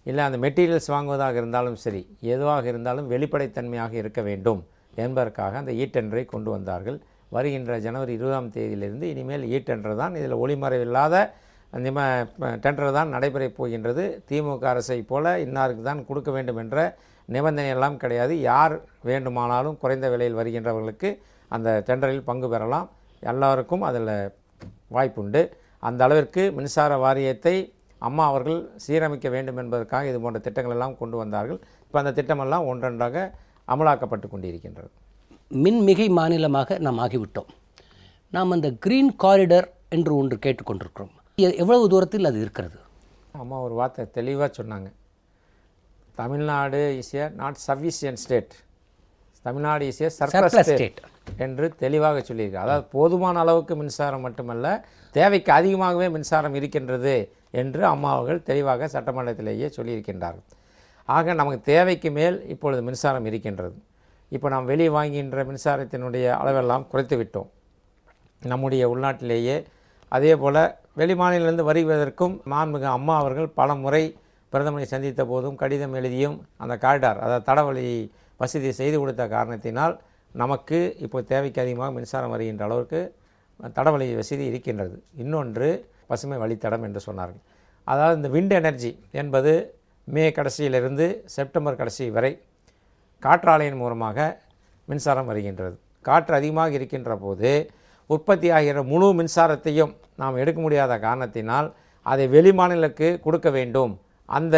இல்லை அந்த மெட்டீரியல்ஸ் வாங்குவதாக இருந்தாலும் சரி, எதுவாக இருந்தாலும் வெளிப்படைத்தன்மையாக இருக்க வேண்டும் என்பதற்காக அந்த டெண்டரை கொண்டு வந்தார்கள். வருகின்ற ஜனவரி 20 இனிமேல் டெண்டர் தான், இதில் ஒளிமறைவில்லாத டெண்டர் தான் நடைபெறப் போகின்றது. திமுக அரசை போல இன்னாருக்கு தான் கொடுக்க வேண்டும் என்ற நிபந்தனையெல்லாம் கிடையாது. யார் வேண்டுமானாலும் குறைந்த விலையில் வருகின்றவர்களுக்கு அந்த டெண்டரில் பங்கு பெறலாம். எல்லாருக்கும் அதில் வாய்ப்புண்டு. அந்த அளவிற்கு மின்சார வாரியத்தை அம்மா அவர்கள் சீரமைக்க வேண்டும் என்பதற்காக இது போன்ற திட்டங்கள் எல்லாம் கொண்டு வந்தார்கள். இப்போ அந்த திட்டமெல்லாம் ஒன்றொன்றாக அமலாக்கப்பட்டு கொண்டிருக்கின்றது. மின்மிகை மாநிலமாக நாம் ஆகிவிட்டோம். நாம் அந்த கிரீன் காரிடர் என்று ஒன்று கேட்டுக்கொண்டிருக்கிறோம். எவ்வளவு தூரத்தில் அது இருக்கிறது? அம்மா ஒரு வார்த்தை தெளிவாக சொன்னாங்க, Tamil Nadu is a not sufficient state, Tamil Nadu is a surplus state என்று தெளிவாக சொல்லியிருக்காங்க. அதாவது போதுமான அளவுக்கு மின்சாரம் மட்டுமல்ல, தேவைக்கு அதிகமாகவே மின்சாரம் இருக்கின்றது என்று அம்மா அவர்கள் தெளிவாக சட்டமன்றத்திலேயே சொல்லியிருக்கின்றார்கள். ஆக நமக்கு தேவைக்கு மேல் இப்பொழுது மின்சாரம் இருக்கின்றது. இப்போ நாம் வெளியே வாங்குகின்ற மின்சாரத்தினுடைய அளவெல்லாம் குறைத்து விட்டோம் நம்முடைய உள்நாட்டிலேயே. அதே போல் வெளி மாநிலத்திலிருந்து வருவதற்கும் மாண்புமிகு அம்மா அவர்கள் பல முறை பிரதமரை சந்தித்த போதும் கடிதம் எழுதியும் அந்த காரிடார், அதாவது தடவழி வசதி செய்து கொடுத்த காரணத்தினால் நமக்கு இப்போ தேவைக்கு அதிகமாக மின்சாரம் வருகின்ற அளவுக்கு தடவழி வசதி இருக்கின்றது. இன்னொன்று பசுமை வழித்தடம் என்று சொன்னார்கள். அதாவது இந்த விண்ட் எனர்ஜி என்பது மே கடைசியிலிருந்து செப்டம்பர் கடைசி வரை காற்றாலையின் மூலமாக மின்சாரம் வருகின்றது. காற்று அதிகமாக இருக்கின்ற போது உற்பத்தி ஆகிற முழு மின்சாரத்தையும் நாம் எடுக்க முடியாத காரணத்தினால் அதை வெளி மாநிலங்களுக்கு கொடுக்க வேண்டும். அந்த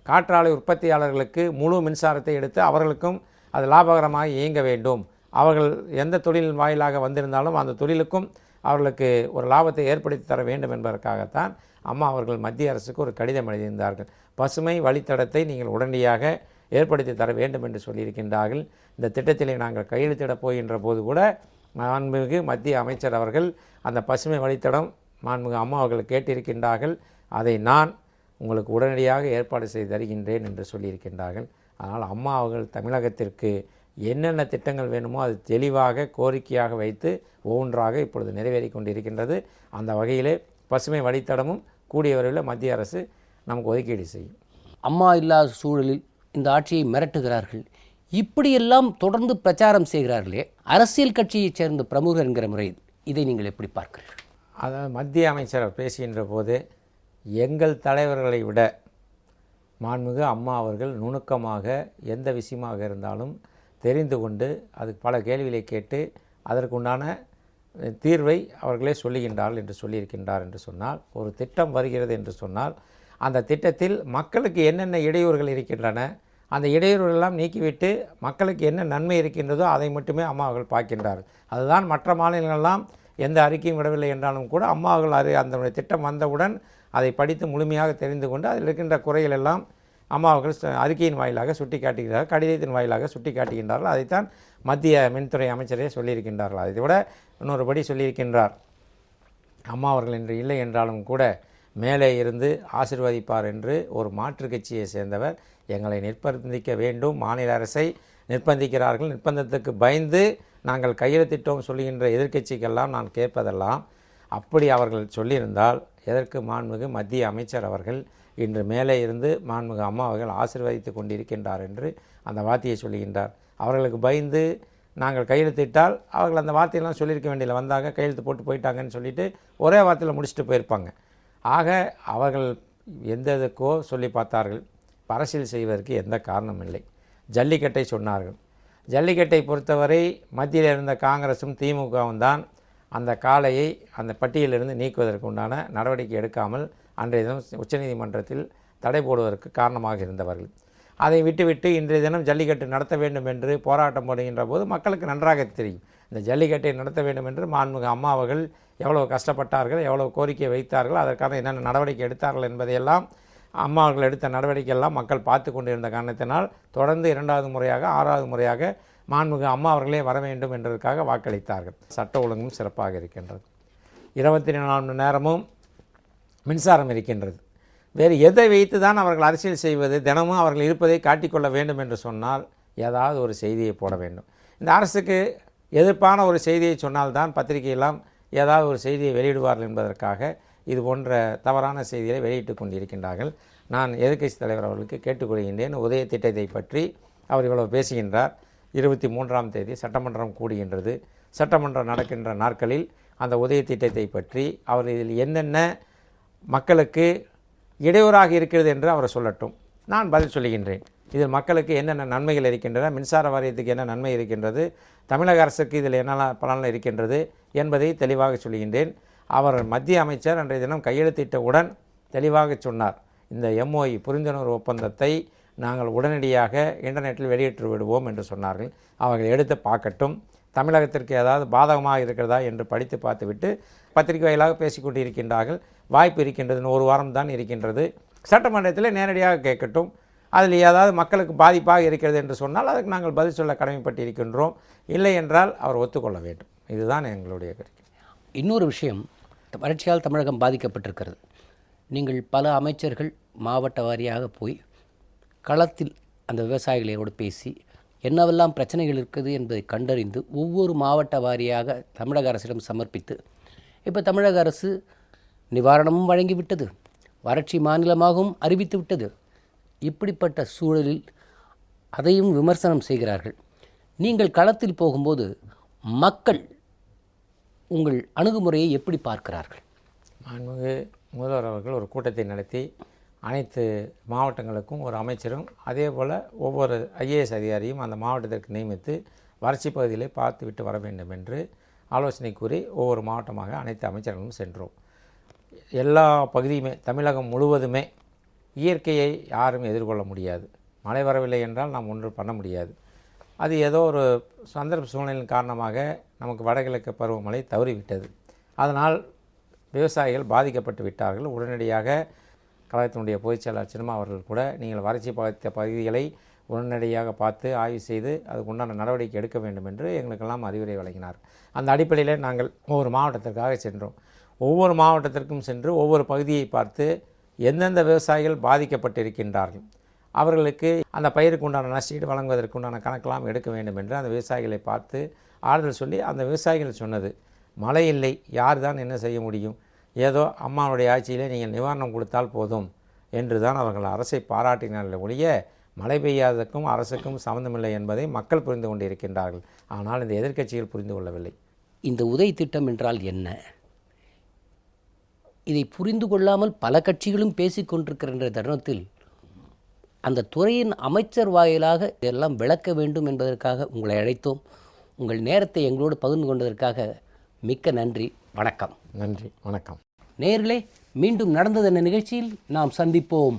காற்றாலை உற்பத்தியாளர்களுக்கு முழு மின்சாரத்தை எடுத்து அவர்களுக்கும் அது லாபகரமாக இயங்க வேண்டும். அவர்கள் எந்த தொழில் வாயிலாக வந்திருந்தாலும் அந்த தொழிலுக்கும் அவர்களுக்கு ஒரு லாபத்தை ஏற்படுத்தி தர வேண்டும் என்பதற்காகத்தான் அம்மா அவர்கள் மத்திய அரசுக்கு ஒரு கடிதம் எழுதியிருந்தார்கள். பசுமை வழித்தடத்தை நீங்கள் உடனடியாக ஏற்படுத்தி தர வேண்டும் என்று சொல்லியிருக்கின்றார்கள். இந்த திட்டத்திலே நாங்கள் கையெழுத்திடப் போகின்ற போது கூட மாண்புமிகு மத்திய அமைச்சர் அவர்கள் அந்த பசுமை வழித்தடம் மாண்புமிகு அம்மா அவர்கள் கேட்டிருக்கின்றார்கள். அதை நான் உங்களுக்கு உடனடியாக ஏற்பாடு செய்து தருகின்றேன் என்று சொல்லியிருக்கின்றார்கள். அதனால் அம்மா அவர்கள் தமிழகத்திற்கு என்னென்ன திட்டங்கள் வேணுமோ அது தெளிவாக கோரிக்கையாக வைத்து ஒவ்வொன்றாக இப்பொழுது நிறைவேறி கொண்டிருக்கின்றது. அந்த வகையிலே பசுமை வழித்தடமும் கூடிய விரைவில் மத்திய அரசு நமக்கு ஒதுக்கீடு செய்யும். அம்மா இல்லாத சூழலில் இந்த ஆட்சியை மிரட்டுகிறார்கள், இப்படியெல்லாம் தொடர்ந்து பிரச்சாரம் செய்கிறார்களே, அரசியல் கட்சியைச் சேர்ந்த பிரமுகர் என்கிற முறையில் இதை நீங்கள் எப்படி பார்க்கிறீர்கள்? அதாவது மத்திய அமைச்சர் பேசுகின்ற போது எங்கள் தலைவர்களை விட மாண்புமிகு அம்மா அவர்கள் நுணுக்கமாக எந்த விஷயமாக இருந்தாலும் தெரிந்து கொண்டு அதுக்கு பல கேள்விகளை கேட்டு அதற்குண்டான தீர்வை அவர்களே சொல்லுகின்றார்கள் என்று சொல்லியிருக்கின்றார் என்று சொன்னால், ஒரு திட்டம் வருகிறது என்று சொன்னால் அந்த திட்டத்தில் மக்களுக்கு என்னென்ன இடையூறுகள் இருக்கின்றன, அந்த இடையூறுகளெல்லாம் நீக்கிவிட்டு மக்களுக்கு என்ன நன்மை இருக்கின்றதோ அதை மட்டுமே அம்மா அவர்கள் பார்க்கின்றார்கள். அதுதான் மற்ற மாநிலங்களெல்லாம் எந்த அறிக்கையும் விடவில்லை என்றாலும் கூட அம்மா அவர்கள் அந்த திட்டம் வந்தவுடன் அதை படித்து முழுமையாக தெரிந்து கொண்டு அதில் இருக்கின்ற குறைகள் எல்லாம் அம்மா அவர்கள் அறிக்கையின் வாயிலாக சுட்டி காட்டுகிறார்கள், கடிதத்தின் வாயிலாக சுட்டி காட்டுகின்றார்கள். அதைத்தான் மத்திய மின்துறை அமைச்சரே சொல்லியிருக்கின்றார்கள். அதை விட இன்னொருபடி சொல்லியிருக்கின்றார், அம்மா அவர்கள் இன்று இல்லை என்றாலும் கூட மேலே இருந்து ஆசீர்வதிப்பார் என்று ஒரு மாற்றுக் கட்சியை சேர்ந்தவர் எங்களை நிர்பந்திக்க வேண்டும், மாநில அரசை நிர்பந்திக்கிறார்கள், நிர்பந்தத்துக்கு பயந்து நாங்கள் கையெழுத்திட்டோம் சொல்லுகின்ற எதிர்க்கட்சிக்கெல்லாம் நான் கேட்பதெல்லாம், அப்படி அவர்கள் சொல்லியிருந்தால் எதற்கு மாண்புமிகு மத்திய அமைச்சர் அவர்கள் இன்று மேலே இருந்து மாண்புமிகு அம்மா அவர்கள் ஆசீர்வதித்து கொண்டிருக்கின்றார் என்று அந்த வார்த்தையை சொல்லுகின்றார். அவர்களுக்கு பயந்து நாங்கள் கையெழுத்திட்டால் அவர்கள் அந்த வார்த்தையெல்லாம் சொல்லியிருக்க வேண்டியதில்லை, வந்தாங்க கையெழுத்து போட்டு போயிட்டாங்கன்னு சொல்லிவிட்டு ஒரே வார்த்தையில் முடிச்சுட்டு போயிருப்பாங்க. ஆக அவர்கள் எந்த இதுக்கோ சொல்லி பார்த்தார்கள், அரசியல் செய்வதற்கு எந்த காரணமும் இல்லை. ஜல்லிக்கட்டை சொன்னார்கள். ஜல்லிக்கட்டை பொறுத்தவரை மத்தியில் இருந்த காங்கிரஸும் திமுகவும் தான் அந்த காளையை அந்த பட்டியலிருந்து நீக்குவதற்கு உண்டான நடவடிக்கை எடுக்காமல் அன்றைய தினம் உச்சநீதிமன்றத்தில் தடை போடுவதற்கு காரணமாக இருந்தவர்கள். அதை விட்டுவிட்டு இன்றைய தினம் ஜல்லிக்கட்டு நடத்த வேண்டும் என்று போராட்டம் போடுகின்ற போது மக்களுக்கு நன்றாக தெரியும், இந்த ஜல்லிக்கட்டை நடத்த வேண்டும் என்று மாண்புமிகு அம்மா அவர்கள் எவ்வளவு கஷ்டப்பட்டார்கள், எவ்வளவு கோரிக்கை வைத்தார்கள், அதற்கான என்னென்ன நடவடிக்கை எடுத்தார்கள் என்பதையெல்லாம் அம்மா அவர்கள் எடுத்த நடவடிக்கையெல்லாம் மக்கள் பார்த்து கொண்டிருந்த காரணத்தினால் தொடர்ந்து 2வது முறையாக 6வது முறையாக மாண்புமிகு அம்மா அவர்களே வர வேண்டும் என்பதற்காக வாக்களித்தார்கள். சட்ட ஒழுங்கும் சிறப்பாக இருக்கின்றது, 24 மணி நேரமும் மின்சாரம் இருக்கின்றது. வேறு எதை வைத்து தான் அவர்கள் அரசியல் செய்வது? தினமும் அவர்கள் இருப்பதை காட்டிக்கொள்ள வேண்டும் என்று சொன்னால் ஏதாவது ஒரு செய்தியை போட வேண்டும். இந்த அரசுக்கு எதிர்ப்பான ஒரு செய்தியை சொன்னால்தான் பத்திரிகையெல்லாம் ஏதாவது ஒரு செய்தியை வெளியிடுவார்கள் என்பதற்காக இது போன்ற தவறான செய்திகளை வெளியிட்டு கொண்டிருக்கின்றார்கள். நான் எதிர்க்கட்சி தலைவர் அவர்களுக்கு கேட்டுக்கொள்கின்றேன், உதய திட்டத்தை பற்றி அவர் இவ்வளவு பேசுகின்றார். 23ஆம் தேதி சட்டமன்றம் கூடுகின்றது. சட்டமன்றம் நடக்கின்ற நாட்களில் அந்த உதய திட்டத்தை பற்றி அவர் இதில் என்னென்ன மக்களுக்கு இடையூறாக இருக்கிறது என்று அவர் சொல்லட்டும், நான் பதில் சொல்லுகின்றேன். இதில் மக்களுக்கு என்னென்ன நன்மைகள் இருக்கின்றன, மின்சார வாரியத்துக்கு என்ன நன்மை இருக்கின்றது, தமிழக அரசுக்கு இதில் என்ன பலன் இருக்கின்றது என்பதை தெளிவாக சொல்லுகின்றேன். அவர் மத்திய அமைச்சர் அன்றைய தினம் கையெழுத்திட்டவுடன் தெளிவாக சொன்னார், இந்த MOU புரிந்துணர்வு ஒப்பந்தத்தை நாங்கள் உடனடியாக இன்டர்நெட்டில் வெளியிட்டு விடுவோம் என்று சொன்னார்கள். அவர்கள் எடுத்து பார்க்கட்டும், தமிழகத்திற்கு ஏதாவது பாதகமாக இருக்கிறதா என்று படித்து பார்த்துவிட்டு பத்திரிகை வாயிலாக பேசிக்கொண்டு இருக்கின்றார்கள். வாய்ப்பு இருக்கின்றது, ஒரு வாரம் தான் இருக்கின்றது, சட்டமன்றத்தில் நேரடியாக கேட்கட்டும். அதில் ஏதாவது மக்களுக்கு பாதிப்பாக இருக்கிறது என்று சொன்னால் அதுக்கு நாங்கள் பதில் சொல்ல கடமைப்பட்டிருக்கின்றோம். இல்லை என்றால் அவர் ஒத்துக்கொள்ள வேண்டும். இதுதான் எங்களுடைய கருத்து. இன்னொரு விஷயம், வறட்சியால் தமிழகம் பாதிக்கப்பட்டிருக்கிறது. நீங்கள் பல அமைச்சர்கள் மாவட்ட வாரியாக போய் களத்தில் அந்த விவசாயிகளோடு பேசி என்னவெல்லாம் பிரச்சனைகள் இருக்குது என்பதை கண்டறிந்து ஒவ்வொரு மாவட்ட வாரியாக தமிழக அரசிடம் சமர்ப்பித்து இப்போ தமிழக அரசு நிவாரணமும் வழங்கிவிட்டது, வறட்சி மாநிலமாகவும் அறிவித்து விட்டது. இப்படிப்பட்ட சூழலில் அதையும் விமர்சனம் செய்கிறார்கள். நீங்கள் களத்தில் போகும்போது மக்கள் உங்கள் அணுகுமுறையை எப்படி பார்க்கிறார்கள்? மாண்புமிகு முதல்வர் அவர்கள் ஒரு கூட்டத்தை நடத்தி அனைத்து மாவட்டங்களுக்கும் ஒரு அமைச்சரும் அதே போல் ஒவ்வொரு IAS அதிகாரியும் அந்த மாவட்டத்திற்கு நியமித்து வறட்சி பகுதிகளை பார்த்து விட்டு வர வேண்டும் என்று ஆலோசனை கூறி ஒவ்வொரு மாவட்டமாக அனைத்து அமைச்சர்களும் சென்றோம். எல்லா பகுதியுமே தமிழகம் முழுவதுமே இயற்கையை யாரும் எதிர்கொள்ள முடியாது. மழை வரவில்லை என்றால் நாம் ஒன்றும் பண்ண முடியாது. அது ஏதோ ஒரு சந்தர்ப்ப சூழ்நிலையின் காரணமாக நமக்கு வடகிழக்கு பருவமழை தவறிவிட்டது. அதனால் விவசாயிகள் பாதிக்கப்பட்டு விட்டார்கள். உடனடியாக கழகத்தினுடைய பொதுச்செயலாளர் சினிமா அவர்கள் கூட நீங்கள் வறட்சி பாதித்த பகுதிகளை உடனடியாக பார்த்து ஆய்வு செய்து அதுக்கு உண்டான நடவடிக்கை எடுக்க வேண்டும் என்று எங்களுக்கெல்லாம் அறிவுரை வழங்கினார். அந்த அடிப்படையில் நாங்கள் ஒவ்வொரு மாவட்டத்திற்காக சென்றோம். ஒவ்வொரு மாவட்டத்திற்கும் சென்று ஒவ்வொரு பகுதியை பார்த்து எந்தெந்த விவசாயிகள் பாதிக்கப்பட்டிருக்கின்றார்கள், அவர்களுக்கு அந்த பயிருக்கு உண்டான நஷ்டீடு வழங்குவதற்கு உண்டான கணக்கெல்லாம் எடுக்க வேண்டும் என்று அந்த விவசாயிகளை பார்த்து ஆறுதல் சொல்லி அந்த விவசாயிகள் சொன்னது, மழை இல்லை, யார் தான் என்ன செய்ய முடியும், ஏதோ அம்மாவுடைய ஆட்சியிலே நீங்கள் நிவாரணம் கொடுத்தால் போதும் என்று தான் அவர்கள் அரசை பாராட்டினார்கள் ஒழிய மழை பெய்யாததுக்கும் அரசுக்கும் சம்மந்தமில்லை என்பதை மக்கள் புரிந்து கொண்டு இருக்கின்றார்கள். ஆனால் இந்த எதிர்க்கட்சிகள் புரிந்து கொள்ளவில்லை. இந்த உதய் திட்டம் என்றால் என்ன? இதை புரிந்து கொள்ளாமல் பல கட்சிகளும் பேசிக்கொண்டிருக்கின்ற தருணத்தில் அந்த துறையின் அமைச்சர் வாயிலாக இதெல்லாம் விளக்க வேண்டும் என்பதற்காக உங்களை அழைத்தோம். உங்கள் நேரத்தை எங்களோடு பகிர்ந்து கொண்டதற்காக மிக்க நன்றி. வணக்கம். நன்றி, வணக்கம். நேயர்களே, மீண்டும் நடந்தது என்ற நிகழ்ச்சியில் நாம் சந்திப்போம்.